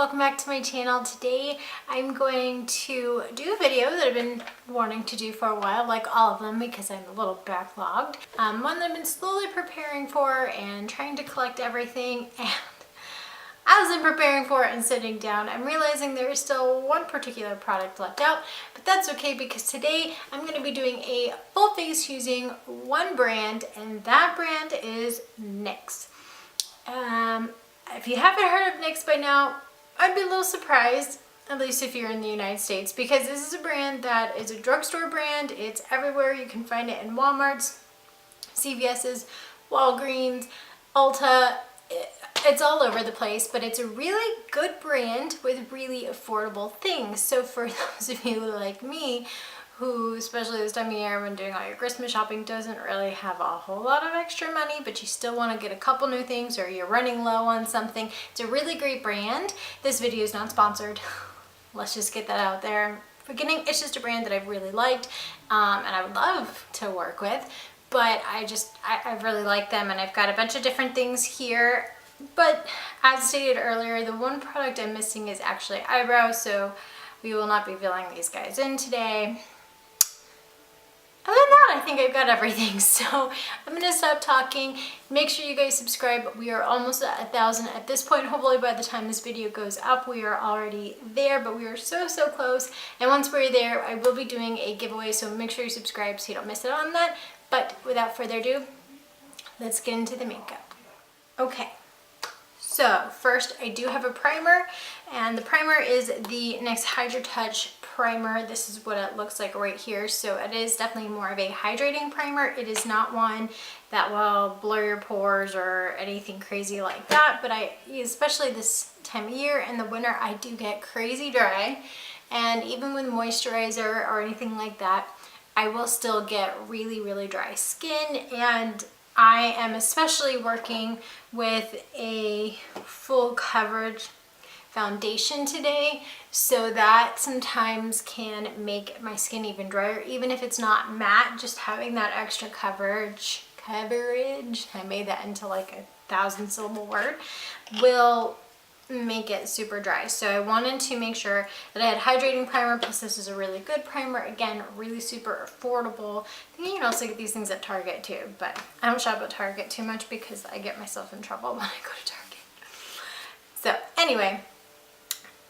welcome back to my channel. Today I'm going to do a video that I've been wanting to do for a while, like all of them because I'm a little backlogged. One that I've been slowly preparing for and trying to collect everything, and as I'm preparing for it and sitting down, I'm realizing there is still one particular product left out, but that's okay because today I'm going to be doing a full face using one brand, and that brand is NYX. If you haven't heard of NYX by now, I'd be a little surprised, at least if you're in the United States, because this is a brand that is a drugstore brand. It's everywhere. You can find it in Walmart's, CVS's, Walgreens, Ulta. It's all over the place, but it's a really good brand with really affordable things. So for those of you like me, who, especially this time of year when doing all your Christmas shopping, doesn't really have a whole lot of extra money, but you still want to get a couple new things, or you're running low on something, it's a really great brand. This video is not sponsored. Let's just get that out there. Beginning, it's just a brand that I've really liked, and I would love to work with, but I really like them, and I've got a bunch of different things here. But as stated earlier, the one product I'm missing is actually eyebrows, so we will not be filling these guys in today. Other than that, I think I've got everything, so I'm going to stop talking. Make sure you guys subscribe. We are almost at 1,000 at this point. Hopefully by the time this video goes up, we are already there, but we are so close. And once we're there, I will be doing a giveaway, so make sure you subscribe so you don't miss out on that. But without further ado, let's get into the makeup. Okay. So first, I do have a primer, and the primer is the NYX Hydra Touch primer. This is what it looks like right here. So it is definitely more of a hydrating primer. It is not one that will blur your pores or anything crazy like that, but especially this time of year in the winter, I do get crazy dry, and even with moisturizer or anything like that, I will still get really dry skin. And I am especially working with a full coverage foundation today, so that sometimes can make my skin even drier, even if it's not matte. Just having that extra coverage, I made that into like a 1,000-syllable word, will make it super dry. So I wanted to make sure that I had hydrating primer, plus this is a really good primer. Again, really super affordable. I think you can also get these things at Target too, but I don't shop at Target too much because I get myself in trouble when I go to Target. So anyway,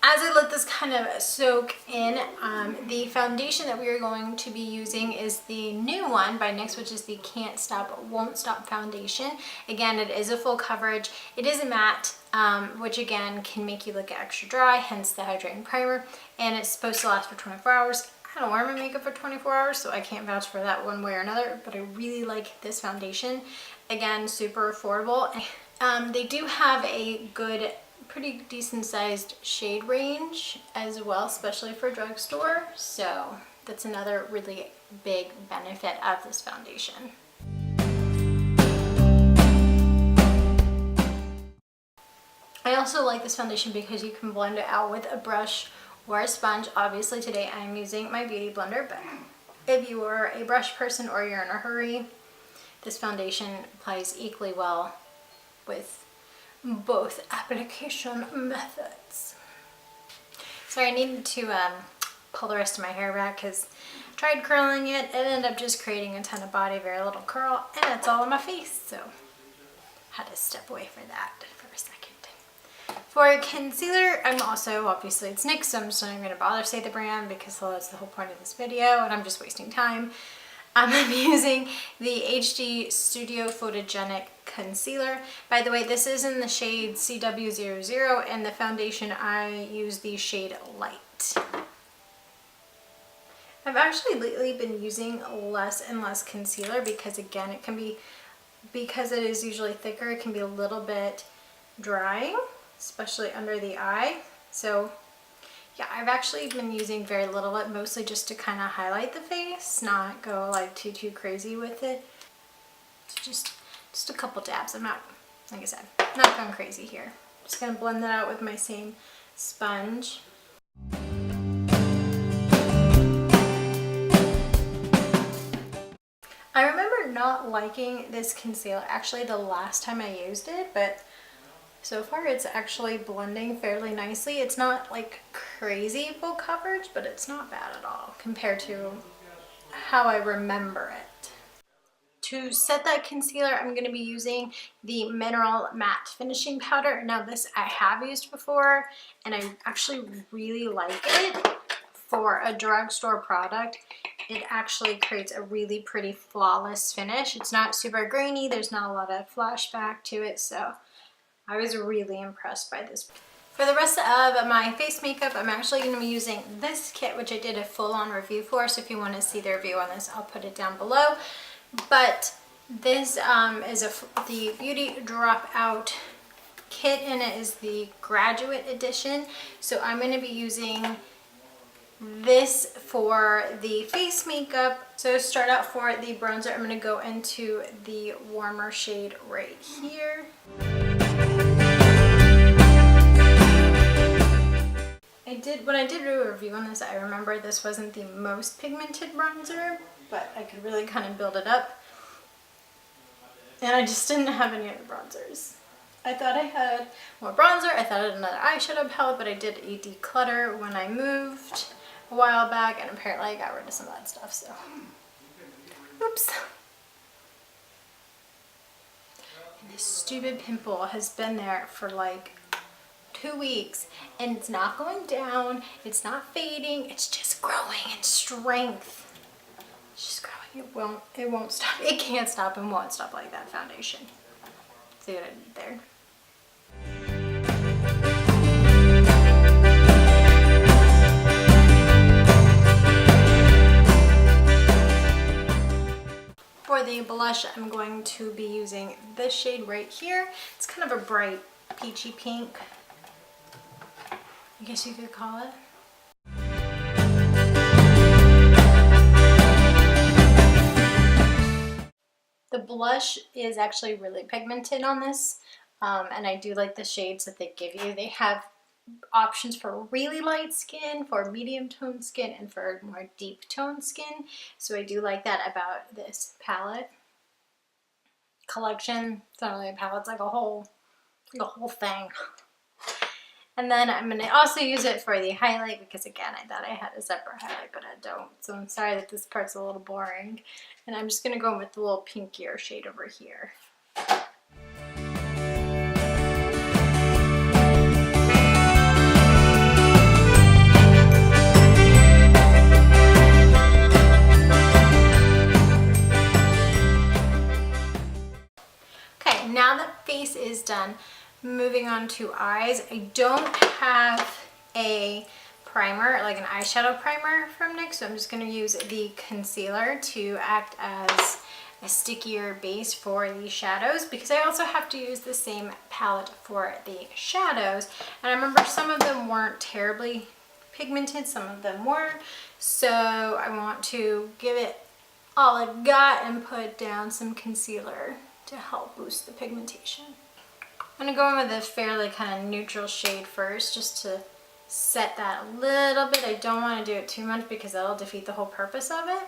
as I let this kind of soak in, the foundation that we are going to be using is the new one by NYX, which is the Can't Stop Won't Stop foundation. Again, it is a full coverage. It is a matte, which again can make you look extra dry, hence the hydrating primer, and it's supposed to last for 24 hours. I don't wear my makeup for 24 hours, so I can't vouch for that one way or another, but I really like this foundation. Again, super affordable. They do have a good, pretty decent sized shade range as well, especially for drugstore, so that's another really big benefit of this foundation. I also like this foundation because you can blend it out with a brush or a sponge. Obviously today I'm using my beauty blender, but if you are a brush person or you're in a hurry, this foundation applies equally well with both application methods. Sorry, I needed to pull the rest of my hair back because I tried curling it and ended up just creating a ton of body, very little curl, and it's all on my face, so had to step away for that for a second. For concealer, I'm also, obviously it's NYX, so I'm just not even going to bother say the brand because that's the whole point of this video and I'm just wasting time. I'm using the HD Studio Photogenic Concealer. By the way, this is in the shade CW00, and the foundation I use the shade Light. I've actually lately been using less and less concealer because, again, it can be, because it is usually thicker, it can be a little bit drying, especially under the eye. So yeah, I've actually been using very little of it, mostly just to kind of highlight the face, not go like too crazy with it. It's just a couple dabs. I'm not, like I said, not going crazy here. Just gonna blend that out with my same sponge. I remember not liking this concealer actually the last time I used it, but So far it's actually blending fairly nicely. It's not like crazy full coverage, but it's not bad at all compared to how I remember it. To set that concealer, I'm going to be using the Mineral Matte Finishing Powder. Now this I have used before and I actually really like it for a drugstore product. It actually creates a really pretty flawless finish. It's not super grainy, there's not a lot of flashback to it, so I was really impressed by this. For the rest of my face makeup, I'm actually going to be using this kit, which I did a full-on review for, so if you want to see the review on this, I'll put it down below. But this is the Beauty Dropout kit, and it is the Graduate Edition. So I'm going to be using this for the face makeup. So start out for the bronzer, I'm going to go into the warmer shade right here. When I did do a review on this, I remember this wasn't the most pigmented bronzer, but I could really kind of build it up. And I just didn't have any other bronzers. I thought I had more bronzer, I thought I had another eyeshadow palette, but I did a declutter when I moved a while back, and apparently I got rid of some of that stuff, so oops. And this stupid pimple has been there for like 2 weeks, and it's not going down, it's not fading, it's just growing in strength. It's just growing. It won't stop. It can't stop and won't stop like that foundation. See what I did there? For the blush, I'm going to be using this shade right here. It's kind of a bright peachy pink, I guess you could call it. The blush is actually really pigmented on this, and I do like the shades that they give you. They have options for really light skin, for medium toned skin, and for more deep toned skin. So I do like that about this palette collection. It's not really a palette, it's like a whole thing. And then I'm going to also use it for the highlight because, again, I thought I had a separate highlight, but I don't. So I'm sorry that this part's a little boring. And I'm just going to go with the little pinkier shade over here. Okay, now that face is done, moving on to eyes. I don't have a primer, like an eyeshadow primer from NYX, so I'm just going to use the concealer to act as a stickier base for the shadows, because I also have to use the same palette for the shadows. And I remember some of them weren't terribly pigmented, some of them were, so I want to give it all I've got and put down some concealer to help boost the pigmentation. I'm going to go in with a fairly kind of neutral shade first, just to set that a little bit. I don't want to do it too much because that'll defeat the whole purpose of it.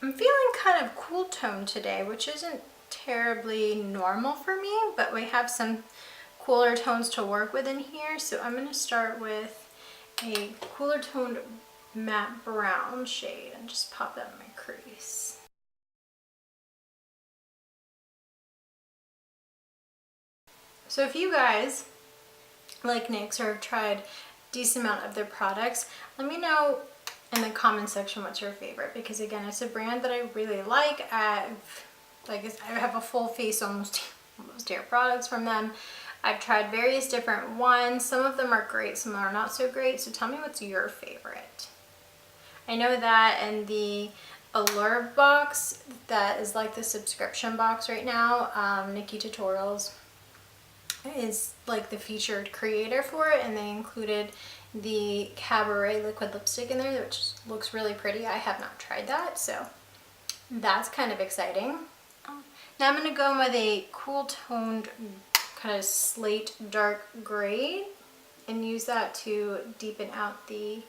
I'm feeling kind of cool tone today, which isn't terribly normal for me, but we have some cooler tones to work with in here. So I'm going to start with a cooler toned matte brown shade and just pop that in my crease. So if you guys like NYX or have tried a decent amount of their products, let me know in the comment section what's your favorite, because again, it's a brand that I really like. I have a full face almost hair products from them. I've tried various different ones. Some of them are great, some are not so great. So tell me what's your favorite. I know that in the Allure box, that is like the subscription box right now, Nikki Tutorials is like the featured creator for it, and they included the Cabaret liquid lipstick in there, which looks really pretty. I have not tried that, so that's kind of exciting. Now I'm going to go in with a cool toned kind of slate dark gray and use that to deepen out the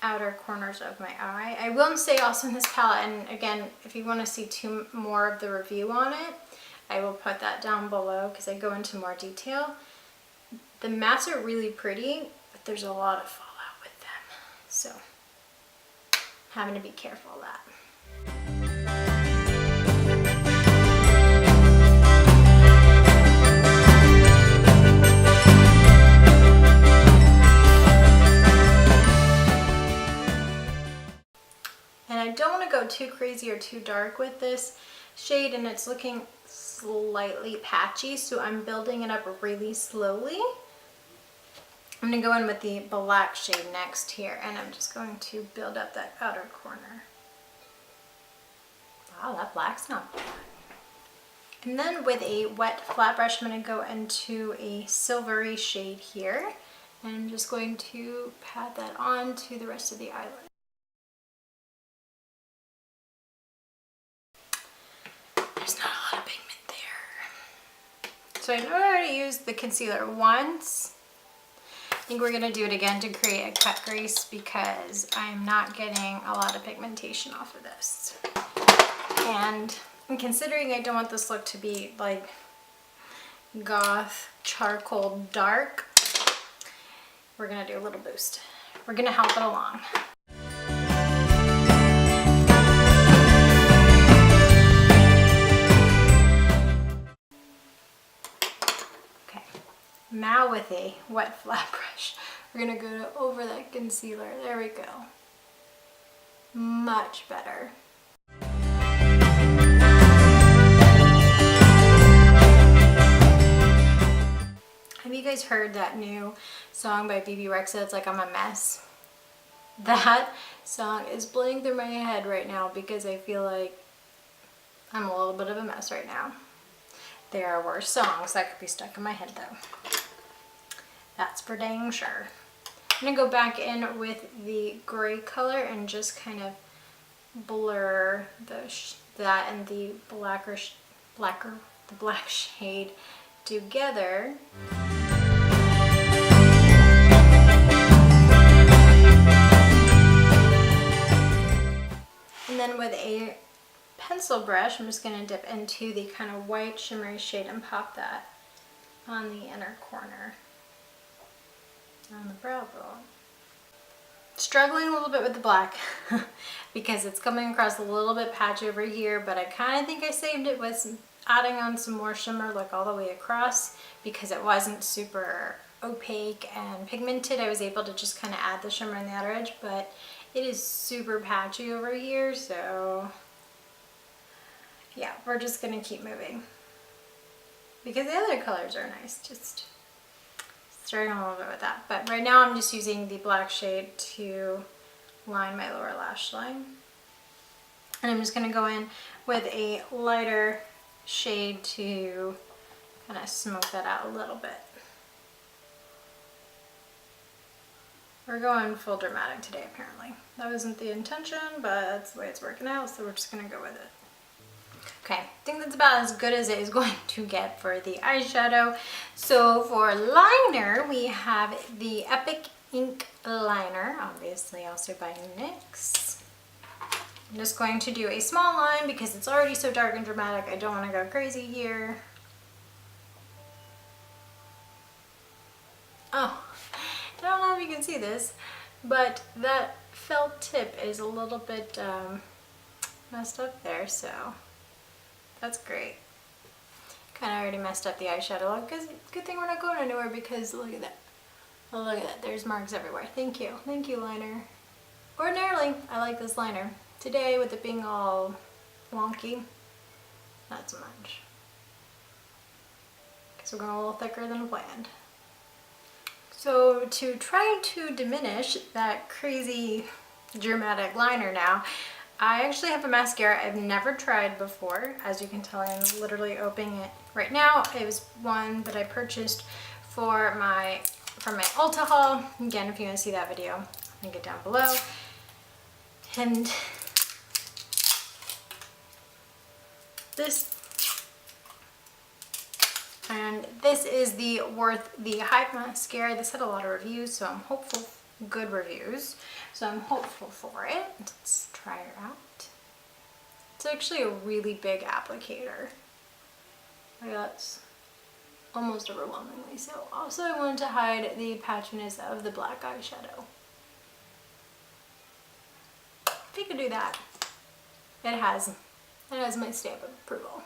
outer corners of my eye. I will say also in this palette, and again, if you want to see more of the review on it, I will put that down below because I go into more detail. The mattes are really pretty, but there's a lot of fallout with them. So having to be careful of that. And I don't want to go too crazy or too dark with this shade, and it's looking slightly patchy, so I'm building it up really slowly. I'm going to go in with the black shade next here, and I'm just going to build up that outer corner. Wow, that black's not bad. And then with a wet flat brush, I'm going to go into a silvery shade here, and I'm just going to pat that on to the rest of the eyelid. There's not a lot of pigment there. So I know I already used the concealer once. I think we're going to do it again to create a cut crease because I'm not getting a lot of pigmentation off of this. And considering I don't want this look to be like goth charcoal dark, we're going to do a little boost. We're going to help it along. Now with a wet flat brush, we're going to go over that concealer. There we go. Much better. Have you guys heard that new song by BB Rexa? It's like I'm a mess. That song is playing through my head right now because I feel like I'm a little bit of a mess right now. There are worse songs that could be stuck in my head though. That's for dang sure. I'm going to go back in with the gray color and just kind of blur that and the black shade together. And then with a pencil brush, I'm just going to dip into the kind of white shimmery shade and pop that on the inner corner, on the brow bone. Struggling a little bit with the black because it's coming across a little bit patchy over here, but I kind of think I saved it with adding on some more shimmer like all the way across because it wasn't super opaque and pigmented. I was able to just kind of add the shimmer on the outer edge, but it is super patchy over here, so yeah, we're just gonna keep moving because the other colors are nice. Just starting a little bit with that, but right now I'm just using the black shade to line my lower lash line, and I'm just gonna go in with a lighter shade to kind of smoke that out a little bit. We're going full dramatic today apparently. That wasn't the intention, but that's the way it's working out, so we're just gonna go with it. Okay, I think that's about as good as it is going to get for the eyeshadow. So for liner, we have the Epic Ink Liner, obviously also by NYX. I'm just going to do a small line because it's already so dark and dramatic. I don't want to go crazy here. Oh, I don't know if you can see this, but that felt tip is a little bit messed up there, so that's great. Kind of already messed up the eyeshadow look. Good thing we're not going anywhere because look at that. Oh, look at that. There's marks everywhere. Thank you. Thank you, liner. Ordinarily, I like this liner. Today, with it being all wonky, not so much. Because we're going a little thicker than planned. So to try to diminish that crazy dramatic liner now, I actually have a mascara I've never tried before. As you can tell, I'm literally opening it right now. It was one that I purchased for from my Ulta haul. Again, if you want to see that video, I'll link it down below. And this is the Worth the Hype mascara. This had a lot of reviews, so I'm hopeful, good reviews. So I'm hopeful for it. Let's try her out. It's actually a really big applicator. Look at that. almost overwhelmingly so. Also, I wanted to hide the patchiness of the black eyeshadow. If you could do that, it has my stamp of approval.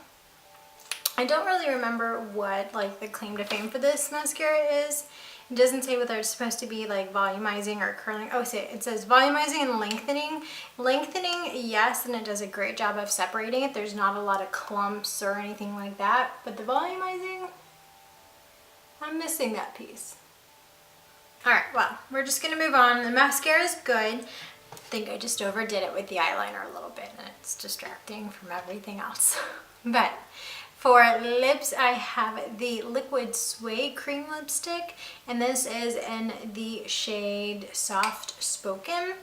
I don't really remember what like the claim to fame for this mascara is. It doesn't say whether it's supposed to be like volumizing or curling. Oh, it says volumizing and lengthening. Lengthening, yes, and it does a great job of separating it. There's not a lot of clumps or anything like that. But the volumizing, I'm missing that piece. Alright, well, we're just going to move on. The mascara is good. I think I just overdid it with the eyeliner a little bit and it's distracting from everything else. But for lips, I have the Liquid Sway Cream Lipstick, and this is in the shade Soft Spoken.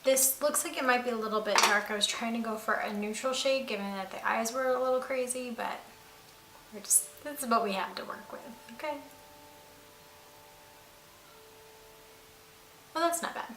This looks like it might be a little bit dark. I was trying to go for a neutral shade given that the eyes were a little crazy, but this is what we have to work with, okay? Well, that's not bad.